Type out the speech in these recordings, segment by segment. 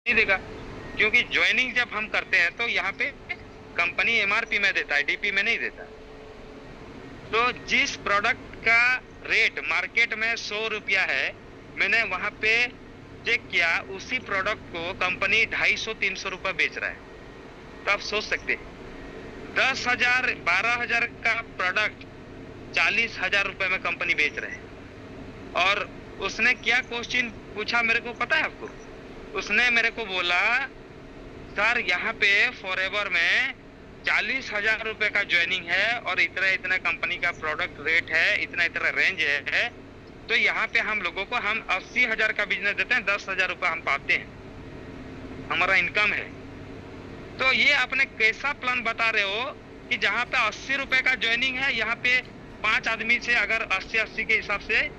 नहीं देगा, क्योंकि ज्वाइनिंग जब हम करते हैं तो यहाँ पे कंपनी एमआरपी में देता है, डीपी में नहीं देता। तो जिस प्रोडक्ट का रेट मार्केट में 100 रुपया है, मैंने वहां पे चेक किया, उसी प्रोडक्ट को कंपनी 250-300 रुपया बेच रहा है। तो आप सोच सकते हैं 10,000 12,000 का प्रोडक्ट 40,000 रुपए में कंपनी बेच रहे हैं। और उसने क्या क्वेश्चन पूछा मेरे को पता है आपको? उसने मेरे को बोला, सर यहाँ पे फॉरएवर में 40,000 रुपए का ज्वाइनिंग है और इतना इतना कंपनी का प्रोडक्ट रेट है, इतना इतना रेंज है, तो यहाँ पे हम लोगों को हम 80,000 का बिजनेस देते हैं, 10,000 रुपए हम पाते हैं, हमारा इनकम है। तो ये आपने कैसा प्लान बता रहे हो कि जहाँ पे 80 रुपए का ज्वाइनिंग है, यहाँ पे 5 आदमी से अगर 80-80 के हिसाब से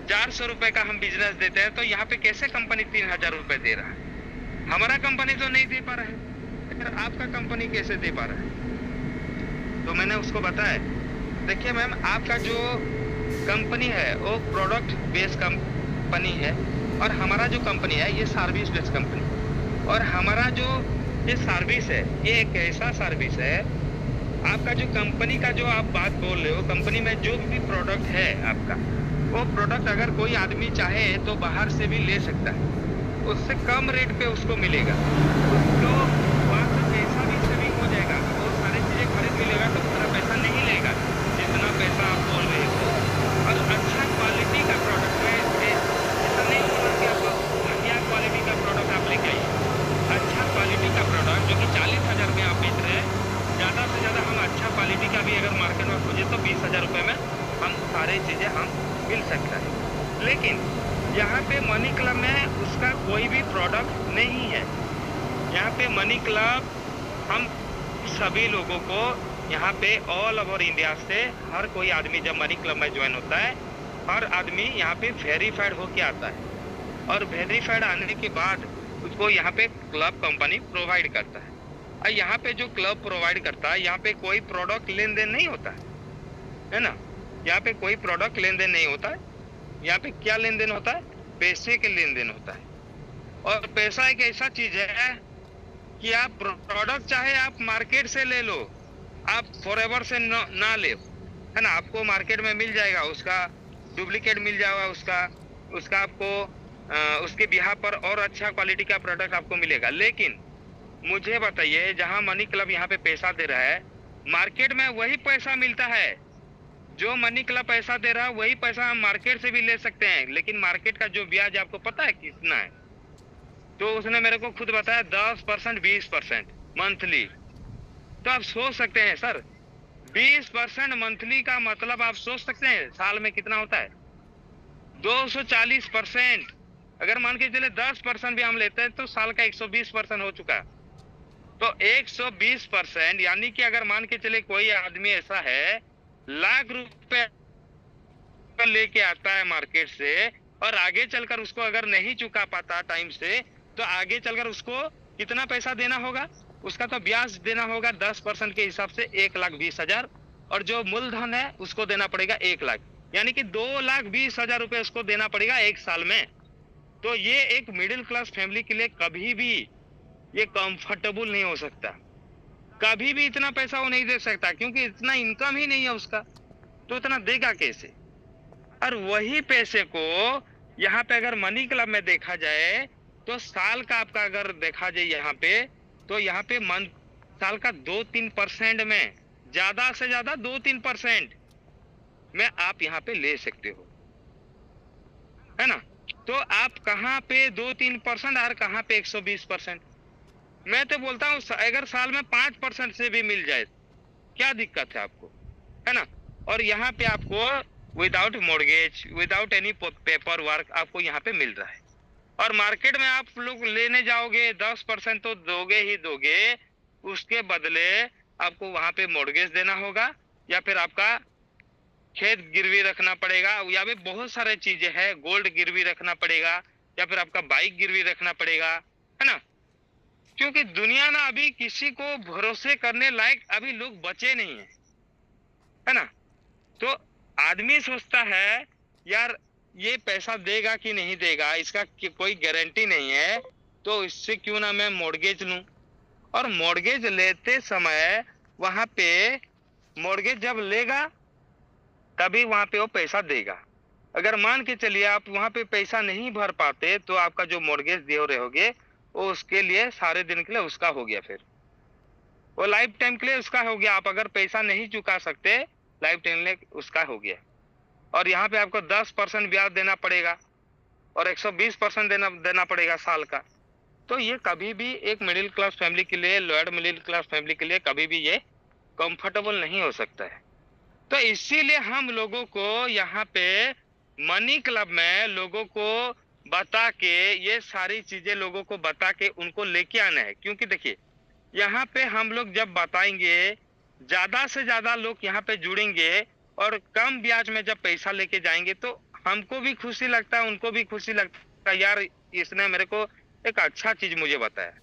400 रुपए का हम बिजनेस देते हैं, तो यहाँ पे कैसे कंपनी 3,000 रुपए दे रहा है? हमारा कंपनी तो नहीं दे पा रहा है, फिर आपका कंपनी कैसे दे पा रहा है? तो मैंने उसको बताया, देखिए मैम, आपका जो कंपनी है वो प्रोडक्ट बेस्ड कंपनी है और हमारा जो कंपनी है ये सर्विस बेस्ड कंपनी। और हमारा जो ये सर्विस है ये एक ऐसा सर्विस है, आपका जो कंपनी का जो आप बात बोल रहे हो, कंपनी में जो भी प्रोडक्ट है आपका, वो प्रोडक्ट अगर कोई आदमी चाहे तो बाहर से भी ले सकता है, उससे कम रेट पे उसको मिलेगा, उसको वहाँ से पैसा भी सेविंग हो जाएगा, वो सारी चीजें खरीद मिलेगा, तो उतना पैसा नहीं लेगा जितना पैसा आप बोल रहे हो। और अच्छा क्वालिटी का प्रोडक्ट है, ऐसा नहीं होगा कि आप घटिया क्वालिटी का प्रोडक्ट आप लेके आइए। अच्छा क्वालिटी का प्रोडक्ट जो कि 40,000 में आप बेच रहे हैं, ज्यादा से ज्यादा हम अच्छा क्वालिटी का भी अगर मार्केट में खोजे तो 20,000 रुपए में हम सारी चीजें हम मिल सकता है। लेकिन यहाँ पे मनी क्लब में उसका कोई भी प्रोडक्ट नहीं है। यहाँ पे मनी क्लब हम सभी लोगों को यहाँ पे ऑल ओवर इंडिया से हर कोई आदमी जब मनी क्लब में ज्वाइन होता है, हर आदमी यहाँ पे वेरीफाइड होके आता है और वेरीफाइड आने के बाद उसको यहाँ पे क्लब कंपनी प्रोवाइड करता है। और यहाँ पे जो क्लब प्रोवाइड करता है, यहाँ पे कोई प्रोडक्ट लेन देन नहीं होता है ना, यहाँ पे कोई प्रोडक्ट लेन देन नहीं होता है। यहाँ पे क्या लेन देन होता है? पैसे के लेन देन होता है। और पैसा एक ऐसा चीज है कि आप प्रोडक्ट चाहे आप मार्केट से ले लो, आप फॉरएवर से ना ले, है ना, आपको मार्केट में मिल जाएगा, उसका डुप्लीकेट मिल जाएगा, उसका आपको उसके बिहार पर और अच्छा क्वालिटी का प्रोडक्ट आपको मिलेगा। लेकिन मुझे बताइए, जहां मनी क्लब यहाँ पे पैसा दे रहा है, मार्केट में वही पैसा मिलता है, जो मनी क्लब पैसा दे रहा है वही पैसा हम मार्केट से भी ले सकते हैं, लेकिन मार्केट का जो ब्याज आपको पता है कितना है? तो उसने मेरे को खुद बताया 10%, 20% मंथली। तो आप सोच सकते हैं सर, 20% मंथली का मतलब आप सोच सकते हैं साल में कितना होता है? 240%। अगर मान के चले 10% भी हम लेते हैं तो साल का 120% हो चुका। तो 120%, यानी कि अगर मान के चले कोई आदमी ऐसा है लाख रुपए लेके आता है मार्केट से और आगे चलकर उसको अगर नहीं चुका पाता टाइम से, तो आगे चलकर उसको कितना पैसा देना होगा? उसका तो ब्याज देना होगा 10% के हिसाब से 1,20,000, और जो मूलधन है उसको देना पड़ेगा 1,00,000, यानी कि 2,20,000 रुपए उसको देना पड़ेगा एक साल में। तो ये एक मिडिल क्लास फैमिली के लिए कभी भी ये कंफर्टेबल नहीं हो सकता, कभी भी इतना पैसा वो नहीं दे सकता, क्योंकि इतना इनकम ही नहीं है उसका, तो इतना देगा कैसे? और वही पैसे को यहाँ पे अगर मनी क्लब में देखा जाए तो साल का आपका अगर देखा जाए यहाँ पे, तो यहाँ पे मंथ साल का 2-3% में, ज्यादा से ज्यादा 2-3% में आप यहाँ पे ले सकते हो, है ना। तो आप कहाँ पे 2-3% और कहाँ पे 120%? मैं तो बोलता हूँ अगर साल में 5% से भी मिल जाए क्या दिक्कत है आपको, है ना। और यहाँ पे आपको without mortgage, without any paper work आपको यहाँ पे मिल रहा है। और मार्केट में आप लोग लेने जाओगे 10% तो दोगे ही दोगे, उसके बदले आपको वहां पे मॉर्गेज देना होगा, या फिर आपका खेत गिरवी रखना पड़ेगा, या भी बहुत सारे चीजें हैं, गोल्ड गिरवी रखना पड़ेगा, या फिर आपका बाइक गिरवी रखना पड़ेगा, है ना। क्योंकि दुनिया ना अभी किसी को भरोसे करने लायक अभी लोग बचे नहीं है ना। तो आदमी सोचता है यार ये पैसा देगा कि नहीं देगा, इसका कोई गारंटी नहीं है, तो इससे क्यों ना मैं मॉर्गेज लूं। और मॉर्गेज लेते समय वहां पे मॉर्गेज जब लेगा तभी वहां पे वो पैसा देगा। अगर मान के चलिए आप वहां पे पैसा नहीं भर पाते तो आपका जो मॉर्गेज दे रहे होगे वो उसके लिए सारे दिन के लिए उसका हो गया, फिर वो लाइफ टाइम के लिए उसका हो गया। आप अगर पैसा नहीं चुका सकते लाइफ टाइम के लिए उसका हो गया। और यहाँ पे आपको 10% ब्याज देना पड़ेगा और 120% देना पड़ेगा साल का। तो ये कभी भी एक मिडिल क्लास फैमिली के लिए, लोअर मिडिल क्लास फैमिली के लिए कभी भी ये कंफर्टेबल नहीं हो सकता है। तो इसीलिए हम लोगों को यहाँ पे मनी क्लब में लोगों को बता के, ये सारी चीजें लोगों को बता के उनको लेके आना है। क्योंकि देखिए यहाँ पे हम लोग जब बताएंगे ज्यादा से ज्यादा लोग यहाँ पे जुड़ेंगे और कम ब्याज में जब पैसा लेके जाएंगे तो हमको भी खुशी लगता है, उनको भी खुशी लगता है, यार इसने मेरे को एक अच्छा चीज मुझे बताया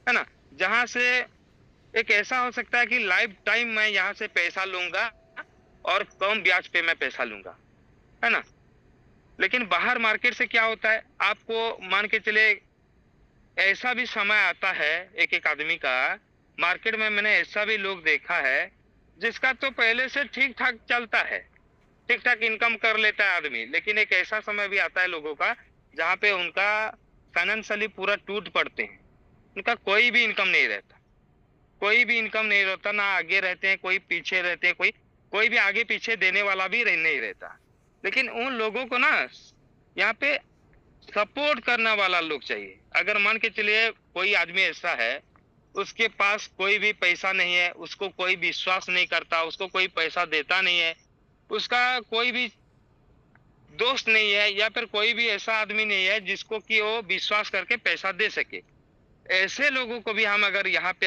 है ना। जहां से एक ऐसा हो सकता है कि लाइफ टाइम मैं यहाँ से पैसा लूंगा और कम ब्याज पे मैं पैसा लूंगा, है ना। लेकिन बाहर मार्केट से क्या होता है, आपको मान के चले ऐसा भी समय आता है एक एक आदमी का, मार्केट में मैंने ऐसा भी लोग देखा है जिसका तो पहले से ठीक ठाक चलता है, ठीक ठाक इनकम कर लेता है आदमी, लेकिन एक ऐसा समय भी आता है लोगों का जहाँ पे उनका फाइनेंशियली पूरा टूट पड़ते हैं, उनका कोई भी इनकम नहीं रहता, कोई भी इनकम नहीं रहता, ना आगे रहते हैं, कोई पीछे रहते हैं, कोई भी आगे पीछे देने वाला भी नहीं रहता। लेकिन उन लोगों को ना यहाँ पे सपोर्ट करने वाला लोग चाहिए। अगर मान के चलिए कोई आदमी ऐसा है उसके पास कोई भी पैसा नहीं है, उसको कोई विश्वास नहीं करता, उसको कोई पैसा देता नहीं है, उसका कोई भी दोस्त नहीं है या फिर कोई भी ऐसा आदमी नहीं है जिसको कि वो विश्वास करके पैसा दे सके, ऐसे लोगों को भी हम अगर यहाँ पे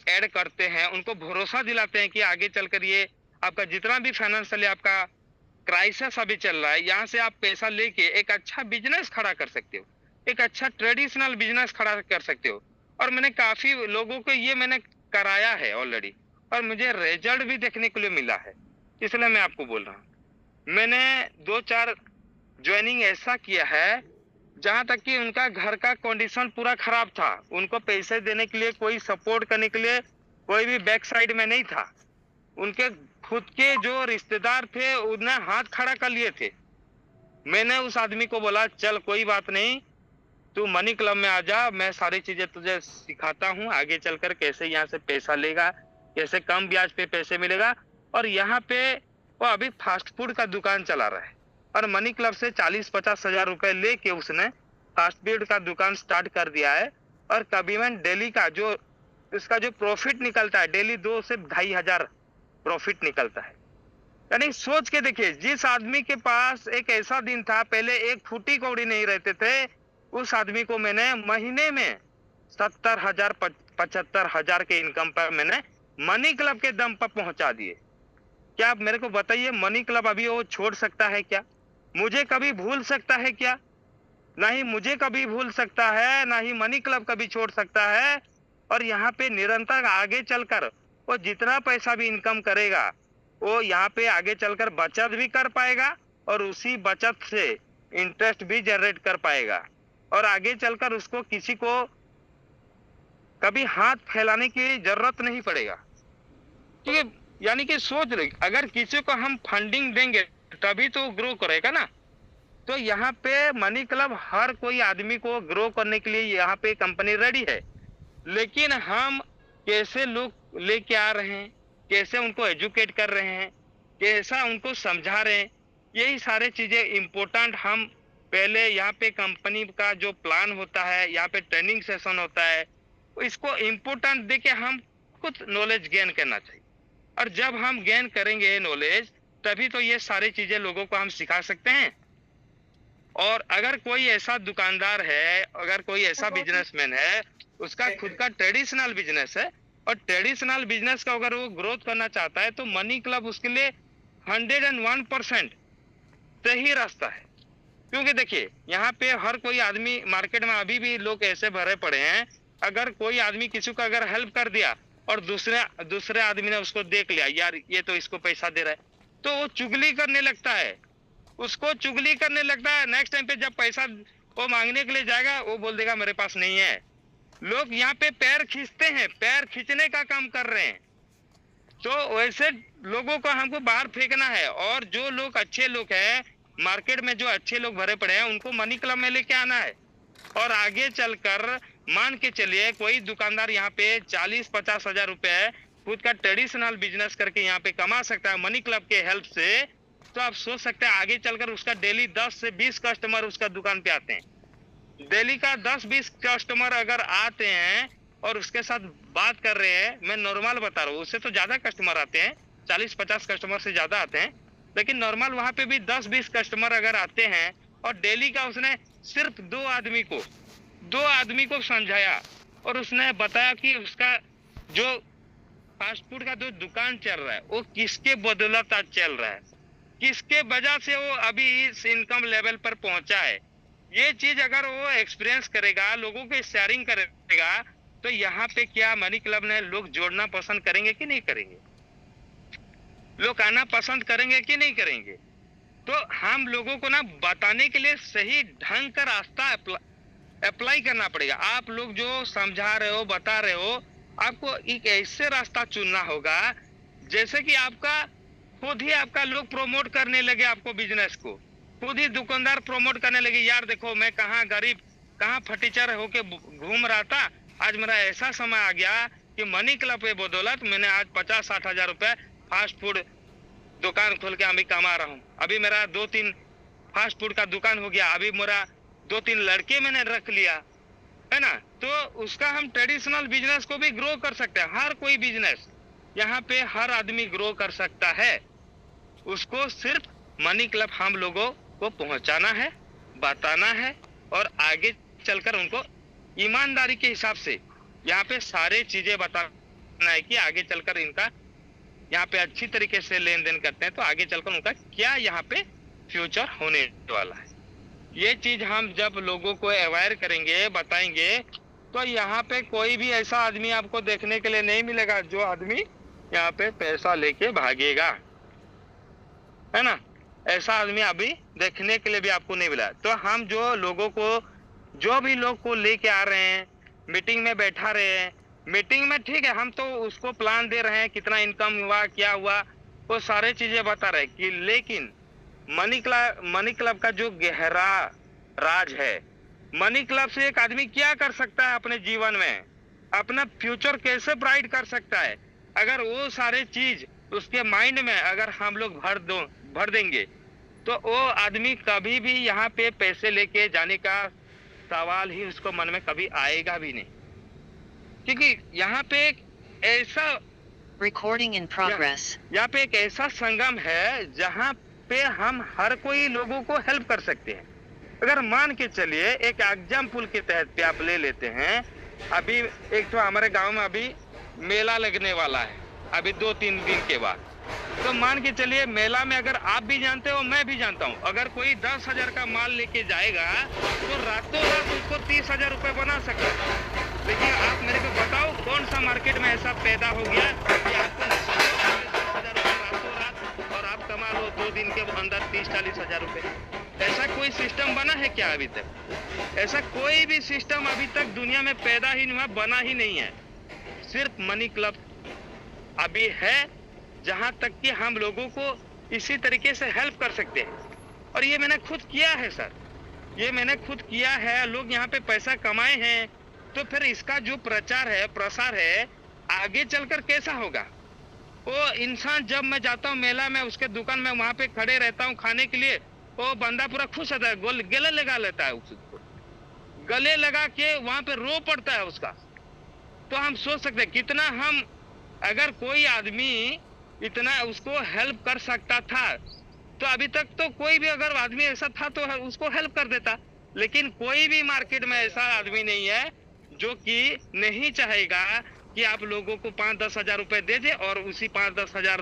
ऐड करते हैं, उनको भरोसा दिलाते हैं कि आगे चलकर ये आपका जितना भी फाइनेंशियली आपका क्राइसिस अभी चल रहा है, यहाँ से आप पैसा लेके एक अच्छा बिजनेस खड़ा कर सकते हो, एक अच्छा ट्रेडिशनल बिजनेस खड़ा कर सकते हो। और मैंने काफी लोगों को ये मैंने कराया है ऑलरेडी और मुझे रिजल्ट भी देखने के लिए मिला है, इसलिए मैं आपको बोल रहा हूँ। मैंने 2-4 ज्वाइनिंग ऐसा किया है जहां तक कि उनका घर का कंडीशन पूरा खराब था, उनको पैसे देने के लिए कोई सपोर्ट करने के लिए कोई भी बैक साइड में नहीं था, उनके खुद के जो रिश्तेदार थे उन्हें हाथ खड़ा कर लिए थे। मैंने उस आदमी को बोला चल कोई बात नहीं, तू मनी क्लब में आ जा, मैं सारी चीजें तुझे सिखाता हूँ, आगे चलकर कैसे यहाँ से पैसा लेगा, कैसे कम ब्याज पे पैसे मिलेगा। और यहाँ पे वो अभी फास्ट फूड का दुकान चला रहा है और मनी क्लब से 40-50 हजार रुपए लेके उसने फास्ट फूड का दुकान स्टार्ट कर दिया है। और करीबन डेली का जो इसका जो प्रॉफिट निकलता है, डेली 2 से 2.5 हजार प्रॉफिट निकलता है। यानी सोच के देखिए, जिस आदमी के पास एक ऐसा दिन था पहले एक फूटी कौड़ी नहीं रहते थे, उस आदमी को मैंने महीने में 70,000 75,000 के इनकम पर मैंने मनी क्लब के दम पर पहुंचा दिए। क्या आप मेरे को बताइए, मनी क्लब अभी वो छोड़ सकता है क्या? मुझे कभी भूल सकता है क्या? ना ही मुझे कभी भूल सकता है, ना ही मनी क्लब कभी छोड़ सकता है। और यहाँ पे निरंतर आगे चलकर वो जितना पैसा भी इनकम करेगा वो यहाँ पे आगे चलकर बचत भी कर पाएगा और उसी बचत से इंटरेस्ट भी जनरेट कर पाएगा और आगे चलकर उसको किसी को कभी हाथ फैलाने की जरूरत नहीं पड़ेगा। क्योंकि यानी कि सोच रहे, अगर किसी को हम फंडिंग देंगे तभी तो ग्रो करेगा ना। तो यहाँ पे मनी क्लब हर कोई आदमी को ग्रो करने के लिए यहाँ पे कंपनी रेडी है, लेकिन हम कैसे लोग लेके आ रहे हैं, कैसे उनको एजुकेट कर रहे हैं, कैसा उनको समझा रहे हैं, यही सारे चीजें इम्पोर्टेंट। हम पहले यहाँ पे कंपनी का जो प्लान होता है, यहाँ पे ट्रेनिंग सेशन होता है, इसको इम्पोर्टेंट देके हम कुछ नॉलेज गेन करना चाहिए। और जब हम गेन करेंगे नॉलेज तभी तो ये सारी चीजें लोगों को हम सिखा सकते हैं। और अगर कोई ऐसा दुकानदार है, अगर कोई ऐसा बिजनेसमैन है, उसका खुद का ट्रेडिशनल बिजनेस है और ट्रेडिशनल बिजनेस का अगर वो ग्रोथ करना चाहता है तो मनी क्लब उसके लिए 101% सही रास्ता है। क्योंकि देखिए यहाँ पे हर कोई आदमी मार्केट में अभी भी लोग ऐसे भरे पड़े हैं, अगर कोई आदमी किसी को अगर हेल्प कर दिया और दूसरे आदमी ने उसको देख लिया, यार ये तो इसको पैसा दे रहा है, तो वो चुगली करने लगता है, उसको चुगली करने लगता है। नेक्स्ट टाइम पे जब पैसा वो मांगने के लिए जाएगा, वो बोल देगा मेरे पास नहीं है। लोग यहाँ पे पैर खींचते हैं, पैर खींचने का काम कर रहे हैं। तो वैसे लोगों को हमको बाहर फेंकना है, और जो लोग अच्छे लोग हैं मार्केट में, जो अच्छे लोग भरे पड़े हैं, उनको मनी क्लब में लेके आना है। और आगे चलकर मान के चलिए कोई दुकानदार यहाँ पे 40-50 हजार रुपए खुद का ट्रेडिशनल बिजनेस करके यहाँ पे कमा सकता है मनी क्लब के हेल्प से, तो आप सोच सकते हैं आगे चलकर उसका डेली 10 से 20 कस्टमर उसका दुकान पे आते हैं। डेली का 10-20 कस्टमर अगर आते हैं और उसके साथ बात कर रहे हैं, मैं नॉर्मल बता रहा हूँ, उससे तो ज्यादा कस्टमर आते हैं, 40-50 कस्टमर से ज्यादा आते हैं, लेकिन नॉर्मल वहां पे भी 10-20 कस्टमर अगर आते हैं और डेली का उसने सिर्फ 2 आदमी को समझाया और उसने बताया कि उसका जो फास्ट फूड का जो दुकान चल रहा है वो किसके बदौलत आज चल रहा है, किसके वजह से वो अभी इस इनकम लेवल पर पहुंचा है। ये चीज अगर वो एक्सपीरियंस करेगा, लोगों को शेयरिंग करेगा, तो यहाँ पे क्या मनी क्लब ने लोग जोड़ना पसंद करेंगे कि नहीं करेंगे? लोग आना पसंद करेंगे कि नहीं करेंगे? तो हम लोगों को ना बताने के लिए सही ढंग का रास्ता अप्लाई करना पड़ेगा। आप लोग जो समझा रहे हो, बता रहे हो, आपको एक ऐसे रास्ता चुनना होगा जैसे कि आपका खुद ही आपका लोग प्रमोट करने लगे, आपको बिजनेस को खुद ही दुकानदार प्रमोट करने लगे। यार देखो मैं कहाँ गरीब, कहाँ फटीचर होके घूम रहा था, आज मेरा ऐसा समय आ गया कि मनी क्लब के बदौलत मैंने आज 50-60 हजार रुपए फास्ट फूड दुकान खोल के अभी कमा रहा हूँ। अभी मेरा 2-3 फास्ट फूड का दुकान हो गया, अभी मेरा 2-3 लड़के मैंने रख लिया, है ना। तो उसका हम ट्रेडिशनल बिजनेस को भी ग्रो कर सकते हैं। हर कोई बिजनेस यहाँ पे हर आदमी ग्रो कर सकता है, उसको सिर्फ मनी क्लब हम लोगों को पहुंचाना है, बताना है, और आगे चलकर उनको ईमानदारी के हिसाब से यहाँ पे सारे चीजें बताना है कि आगे चलकर इनका यहाँ पे अच्छी तरीके से लेन देन करते हैं तो आगे चलकर उनका क्या यहाँ पे फ्यूचर होने वाला है। ये चीज हम जब लोगों को अवेयर करेंगे, बताएंगे, तो यहाँ पे कोई भी ऐसा आदमी आपको देखने के लिए नहीं मिलेगा जो आदमी यहाँ पे पैसा लेके भागेगा, है ना। ऐसा आदमी अभी देखने के लिए भी आपको नहीं मिला। तो हम जो लोगों को, जो भी लोग को लेके आ रहे हैं, मीटिंग में बैठा रहे हैं, मीटिंग में ठीक है हम तो उसको प्लान दे रहे हैं, कितना इनकम हुआ, क्या हुआ, वो सारे चीजें बता रहे हैं कि, लेकिन मनी क्लब का जो गहरा राज है, मनी क्लब से एक आदमी क्या कर सकता है अपने जीवन में, अपना फ्यूचर कैसे ब्राइट कर सकता है, अगर वो सारे चीज उसके माइंड में अगर हम लोग भर देंगे तो वो आदमी कभी भी यहाँ पे पैसे लेके जाने का सवाल ही उसको मन में कभी आएगा भी नहीं। क्योंकि यहाँ पे एक ऐसा रिकॉर्डिंग इन प्रोग्रेस, यहाँ पे एक ऐसा संगम है जहाँ पे हम हर कोई लोगों को हेल्प कर सकते हैं। अगर मान के चलिए एक एग्जाम्पल के तहत पे आप ले लेते हैं, अभी एक तो हमारे गांव में अभी मेला लगने वाला है अभी 2-3 दिन के बाद, तो मान के चलिए मेला में अगर आप भी जानते हो, मैं भी जानता हूँ, अगर कोई 10,000 का माल लेके जाएगा तो रातों रात उसको 30,000 रुपए बना सकता है। लेकिन आप मेरे को बताओ कौन सा मार्केट में ऐसा पैदा हो गया कि आपको 10,000 रुपए रातों रात और आप कमा लो 2 दिन के अंदर 30-40 हजार रुपए। ऐसा कोई सिस्टम बना है क्या अभी तक? ऐसा कोई भी सिस्टम अभी तक दुनिया में पैदा ही नहीं हुआ, बना ही नहीं है। सिर्फ मनी क्लब अभी है जहां तक कि हम लोगों को इसी तरीके से हेल्प कर सकते हैं। और ये मैंने खुद किया है सर, ये मैंने खुद किया है, लोग यहाँ पे पैसा कमाए हैं। तो फिर इसका जो प्रचार है, प्रसार है, आगे चलकर कैसा होगा? वो इंसान जब मैं जाता हूँ मेला में, उसके दुकान में वहां पे खड़े रहता हूँ खाने के लिए, वो बंदा पूरा खुश होता है, गले लगा लेता है, उसको गले लगा के वहां पे रो पड़ता है उसका। तो हम सोच सकते हैं कितना हम, अगर कोई आदमी इतना उसको हेल्प कर सकता था तो अभी तक तो कोई भी अगर आदमी ऐसा था तो उसको हेल्प कर देता। लेकिन कोई भी मार्केट में ऐसा आदमी नहीं है जो कि नहीं चाहेगा कि आप लोगों को 5-10 हजार रुपए दे दे और उसी 5-10 हजार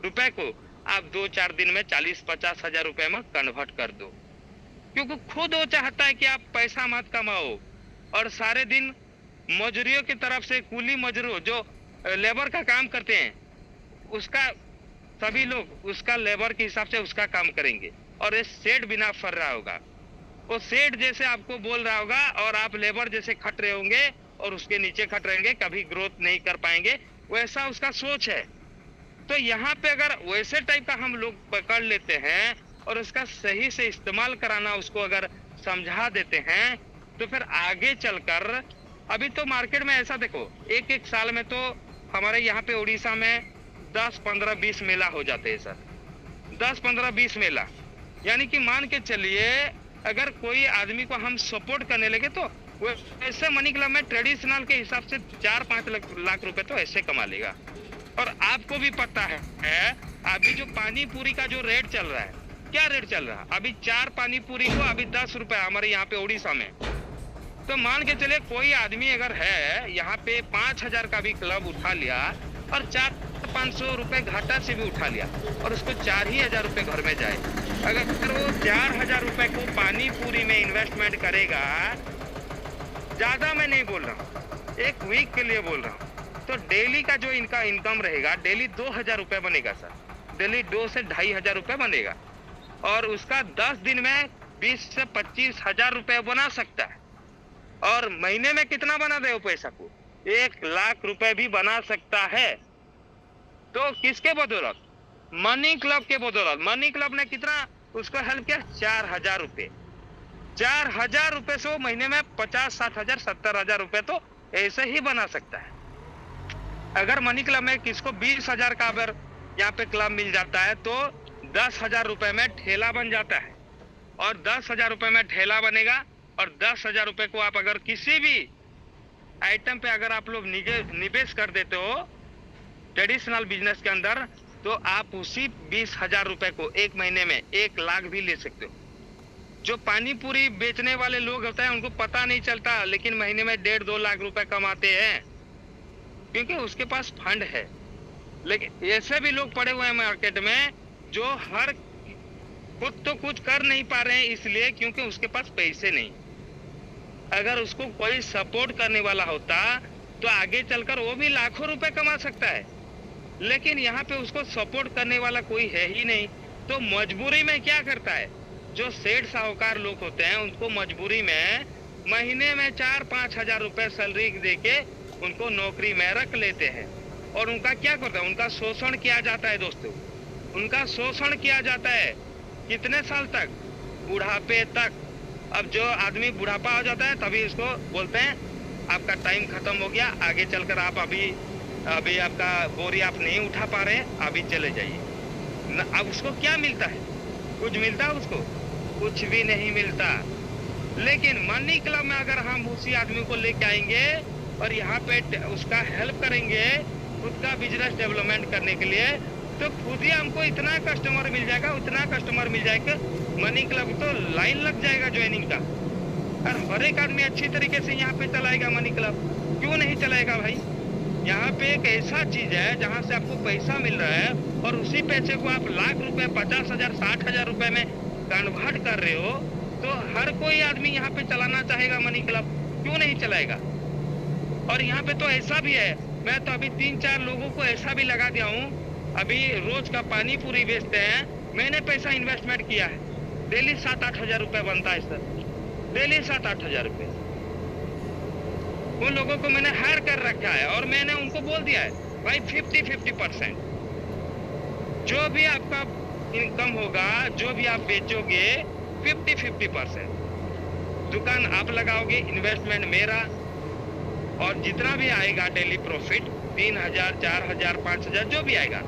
रुपए को आप 2-4 दिन में 40-50 हजार रुपए में कन्वर्ट कर दो। क्योंकि खुद वो चाहता है कि आप पैसा मत कमाओ और सारे दिन मजदूरियों की तरफ से, कूली मजदूर जो लेबर का काम करते हैं, उसका सभी लोग उसका लेबर के हिसाब से उसका काम करेंगे और ये सेट बिना फर रहा होगा। वो सेठ जैसे आपको बोल रहा होगा और आप लेबर जैसे खट रहे होंगे और उसके नीचे खट रहेंगे, कभी ग्रोथ नहीं कर पाएंगे, वैसा उसका सोच है। तो यहाँ पे अगर वैसे टाइप का हम लोग पकड़ लेते हैं और उसका सही से इस्तेमाल कराना उसको अगर समझा देते हैं, तो फिर आगे चलकर, अभी तो मार्केट में ऐसा देखो, एक एक साल में तो हमारे यहाँ पे उड़ीसा में 10, 15, 20 मेला हो जाते हैं सर। 10, 15, 20 मेला, यानी कि मान के चलिए अगर कोई आदमी को हम सपोर्ट करने लगे तो वैसे मनी क्लब में ट्रेडिशनल के हिसाब से 4-5 लाख रुपए तो ऐसे कमा लेगा। और आपको भी पता है अभी जो पानी पूरी का जो रेट चल रहा है, क्या रेट चल रहा है अभी? 4 पानी पूरी को अभी 10 रुपए हमारे यहाँ पे उड़ीसा में। तो मान के चले कोई आदमी अगर है यहाँ पे 5,000 का भी क्लब उठा लिया और 400-500 रुपए घाटा से भी उठा लिया और उसको 4,000 रुपए घर में जाए, अगर वो 4,000 रुपए को पानी पूरी में इन्वेस्टमेंट करेगा, ज्यादा मैं नहीं बोल रहा हूँ, एक वीक के लिए बोल रहा हूँ, तो डेली का जो इनका इनकम रहेगा, डेली 2,000 रुपए बनेगा सर। डेली 2 से 2,500 रुपए बनेगा और उसका 10 दिन में 20 से 25,000 रुपए बना सकता है। और महीने में कितना बना दे वो पैसा को? 1 लाख रुपए भी बना सकता है। तो किसके बदौलत? मनी क्लब के बदौलत। मनी क्लब ने कितना उसको हेल्प किया? 4,000 रुपए। 4,000 रुपए से वो महीने में 50-60,000, 70,000 रुपए तो ऐसे ही बना सकता है। अगर मनी क्लब में किसको 20,000 का अगर यहाँ पे क्लब मिल जाता है तो 10,000 रुपए में ठेला बन जाता है और 10,000 रुपए में ठेला बनेगा और 10,000 रुपए को आप अगर किसी भी आइटम पे अगर आप लोग निवेश कर देते हो ट्रेडिशनल बिजनेस के अंदर, तो आप उसी 20,000 रुपए को एक महीने में 1 लाख भी ले सकते हो। जो पानी पूरी बेचने वाले लोग होते हैं उनको पता नहीं चलता, लेकिन महीने में 1.5-2 लाख रुपए कमाते हैं क्योंकि उसके पास फंड है। लेकिन ऐसे भी लोग पड़े हुए हैं मार्केट में जो हर खुद तो कुछ कर नहीं पा रहे हैं, इसलिए क्योंकि उसके पास पैसे नहीं। अगर उसको कोई सपोर्ट करने वाला होता तो आगे चलकर वो भी लाखों रुपए कमा सकता है, लेकिन यहाँ पे उसको सपोर्ट करने वाला कोई है ही नहीं। तो मजबूरी में क्या करता है, जो सेठ साहूकार लोग होते हैं उनको मजबूरी में महीने में 4-5 हजार रुपए सैलरी देके उनको नौकरी में रख लेते हैं और उनका क्या करता है, उनका शोषण किया जाता है दोस्तों। उनका शोषण किया जाता है कितने साल तक? बुढ़ापे तक। अब जो आदमी बुढ़ापा हो जाता है तभी इसको बोलते हैं आपका टाइम खत्म हो गया, आगे चलकर आप अभी आपका बोरी आप नहीं उठा पा रहे, अभी चले जाइए। अब उसको क्या मिलता है? कुछ मिलता है उसको? कुछ भी नहीं मिलता। लेकिन मनी क्लब में अगर हम उसी आदमी को लेके आएंगे और यहाँ पे उसका हेल्प करेंगे खुद का बिजनेस डेवलपमेंट करने के लिए, तो खुद ही हमको इतना कस्टमर मिल जाएगा, उतना कस्टमर मिल जाएगा, मनी क्लब तो लाइन लग जाएगा ज्वाइनिंग का। और हर एक आदमी अच्छी तरीके से यहाँ पे चलाएगा मनी क्लब। क्यों नहीं चलाएगा भाई? यहाँ पे एक ऐसा चीज है जहाँ से आपको पैसा मिल रहा है और उसी पैसे को आप लाख रुपए, 50,000, 60,000 रुपए में कन्वर्ट कर रहे हो, तो हर कोई आदमी यहाँ पे चलाना चाहेगा मनी क्लब, क्यों नहीं चलाएगा? और यहाँ पे तो ऐसा भी है, मैं तो अभी 3-4 लोगों को ऐसा भी लगा दिया हूँ, अभी रोज का पानी पूरी बेचते हैं, मैंने पैसा इन्वेस्टमेंट किया है, डेली 7-8 हजार रुपए बनता है सर, डेली 7-8 हजार रुपए। उन लोगों को मैंने हायर कर रखा है और मैंने उनको बोल दिया है भाई 50-50% जो भी आपका इनकम होगा, जो भी आप बेचोगे 50-50% दुकान आप लगाओगे, इन्वेस्टमेंट मेरा, और जितना भी आएगा डेली प्रॉफिट 3,000, 4,000, 5,000 जो भी आएगा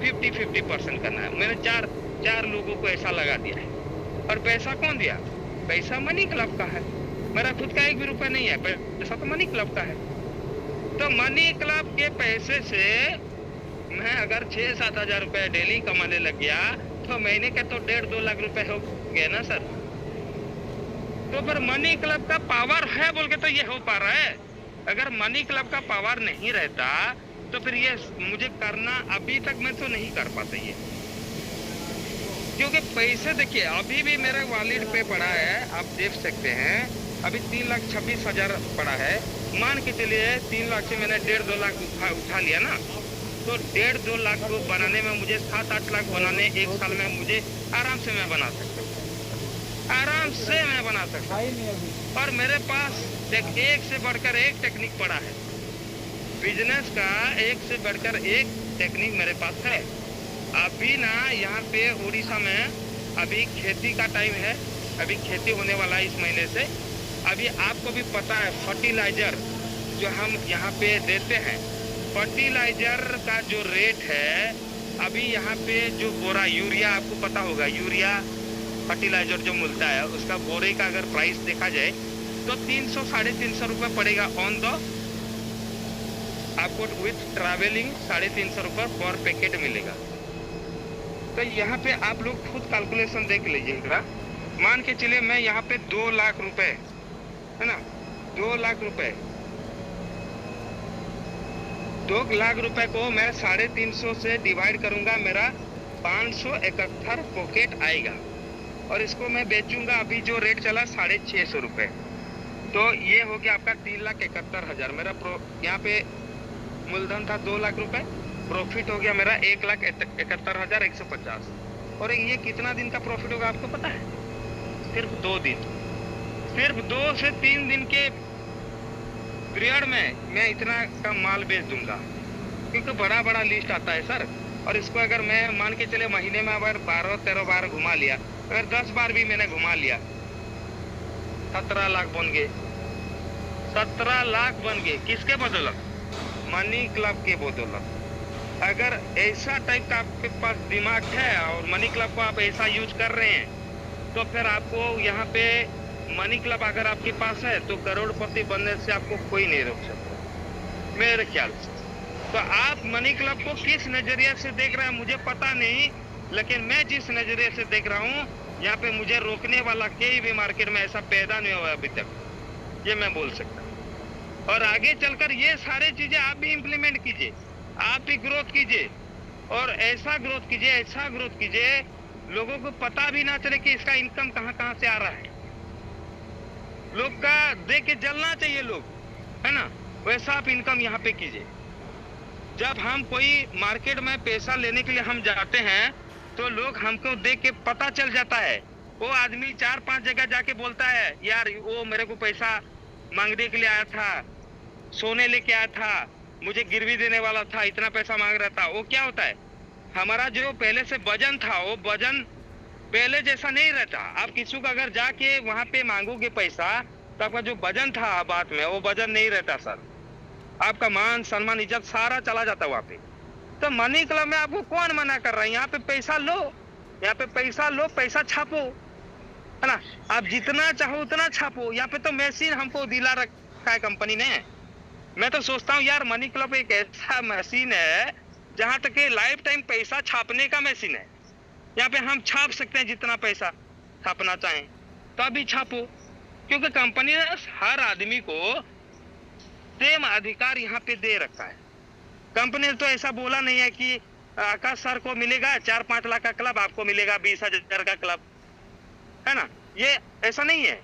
50-50% करना है। मैंने चार लोगों को ऐसा लगा दिया है। और पैसा कौन दिया? पैसा मनी क्लब का है, मेरा खुद का 1 भी रुपया नहीं है, पैसा तो मनी क्लब का है। तो मनी क्लब के पैसे से मैं अगर 6-7 हजार रुपए डेली कमाने लग गया तो महीने के तो 1.5-2 लाख रुपए हो गए ना सर। तो फिर मनी क्लब का पावर है बोल के तो ये हो पा रहा है। अगर मनी क्लब का पावर नहीं रहता तो फिर ये मुझे करना अभी तक मैं तो नहीं कर पाता ये, क्योंकि पैसे देखिए अभी भी मेरे वॉलेट पे पड़ा है, आप देख सकते हैं अभी 3,26,000 पड़ा है। मान के चलिए 3 लाख से मैंने 1.5-2 लाख उठा लिया ना, तो 1.5-2 लाख को बनाने में मुझे 7-8 लाख बनाने 1 साल में मुझे आराम से मैं बना सकता हूँ। आराम से मैं बना सकता हूँ। और मेरे पास एक से बढ़कर एक टेक्निक पड़ा है, बिजनेस का एक से बढ़कर एक टेक्निक मेरे पास है। अभी ना यहाँ पे उड़ीसा में अभी खेती का टाइम है, अभी खेती होने वाला है इस महीने से। अभी आपको भी पता है फर्टिलाइजर जो हम यहाँ पे देते हैं, फर्टिलाइजर का जो रेट है अभी यहाँ पे जो बोरा यूरिया, आपको पता होगा यूरिया फर्टिलाइजर जो मिलता है उसका बोरे का अगर प्राइस देखा जाए तो 300 साढ़े 300 रुपये पड़ेगा ऑन द, आपको विथ ट्रैवलिंग 350 रुपये पर पैकेट मिलेगा। तो यहाँ पे आप लोग खुद कैलकुलेशन देख लीजिएगा। मान के चलिए मैं यहाँ पे 2 लाख रुपए है ना, 2 लाख रुपए, 2 लाख रुपए को मैं 350 से डिवाइड करूंगा, मेरा 571 पॉकेट आएगा। और इसको मैं बेचूंगा अभी जो रेट चला 650 रुपए, तो ये हो गया आपका 3,71,000। मेरा यहाँ पे मूलधन था 2 लाख रुपए, प्रॉफिट हो गया मेरा 1,71,150। और ये कितना दिन का प्रॉफिट होगा आपको पता है? सिर्फ 2 दिन, सिर्फ 2 से 3 दिन के पीरियड में मैं इतना का माल बेच दूंगा, क्योंकि बड़ा बड़ा लिस्ट आता है सर। और इसको अगर मैं मान के चले महीने में अगर 12-13 बार घुमा लिया, अगर 10 बार भी मैंने घुमा लिया, 17 लाख बन गए, 17 लाख बन गए। किसके बदौलत? मनी क्लब के बदौलत। अगर ऐसा टाइप का आपके पास दिमाग है और मनी क्लब को आप ऐसा यूज कर रहे हैं, तो फिर आपको यहाँ पे मनी क्लब अगर आपके पास है तो करोड़पति बनने से आपको कोई नहीं रोक सकता मेरे ख्याल से। तो आप मनी क्लब को किस नजरिए से देख रहे हैं मुझे पता नहीं, लेकिन मैं जिस नजरिए से देख रहा हूँ, यहाँ पे मुझे रोकने वाला कोई भी मार्केट में ऐसा पैदा नहीं हुआ अभी तक, ये मैं बोल सकता हूँ। और आगे चलकर ये सारी चीजें आप भी इम्प्लीमेंट कीजिए, आप भी ग्रोथ कीजिए, और ऐसा ग्रोथ कीजिए, ऐसा ग्रोथ कीजिए, लोगों को पता भी ना चले कि इसका इनकम कहाँ से आ रहा है। लोग का देख के जलना चाहिए लोग, है ना, वैसा आप इनकम यहाँ पे कीजिए। जब हम कोई मार्केट में पैसा लेने के लिए हम जाते हैं तो लोग हमको देख के पता चल जाता है। वो आदमी 4-5 जगह जाके बोलता है यार वो मेरे को पैसा मांगने के लिए आया था, सोने लेके आया था, मुझे गिरवी देने वाला था, इतना पैसा मांग रहा था। वो क्या होता है, हमारा जो पहले से वजन था वो वजन पहले जैसा नहीं रहता। आप किसी को अगर जाके वहां पे मांगोगे पैसा तो आपका जो वजन था बात में वो वजन नहीं रहता सर, आपका मान सम्मान इज्जत सारा चला जाता वहां पे। तो मनी क्लब में आपको कौन मना कर रहा है? यहाँ पे पैसा लो, यहाँ पे पैसा लो, पैसा छापो, है ना, आप जितना चाहो उतना छापो। यहाँ पे तो मशीन हमको दिला रखा है कंपनी ने। मैं तो सोचता हूँ यार मनी क्लब एक ऐसा मशीन है जहाँ तक लाइफ टाइम पैसा छापने का मशीन है। यहाँ पे हम छाप सकते हैं जितना पैसा छापना चाहें, तो अभी छापो, क्योंकि कंपनी ने हर आदमी को सेम अधिकार यहाँ पे दे रखा है। कंपनी ने तो ऐसा बोला नहीं है कि आकाश सर को मिलेगा 4-5 लाख का क्लब, आपको मिलेगा 20,000 का क्लब, है ना, ये ऐसा नहीं है।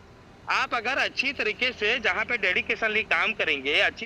आप अगर अच्छी तरीके से जहाँ पे डेडिकेशनली काम करेंगे, अच्छी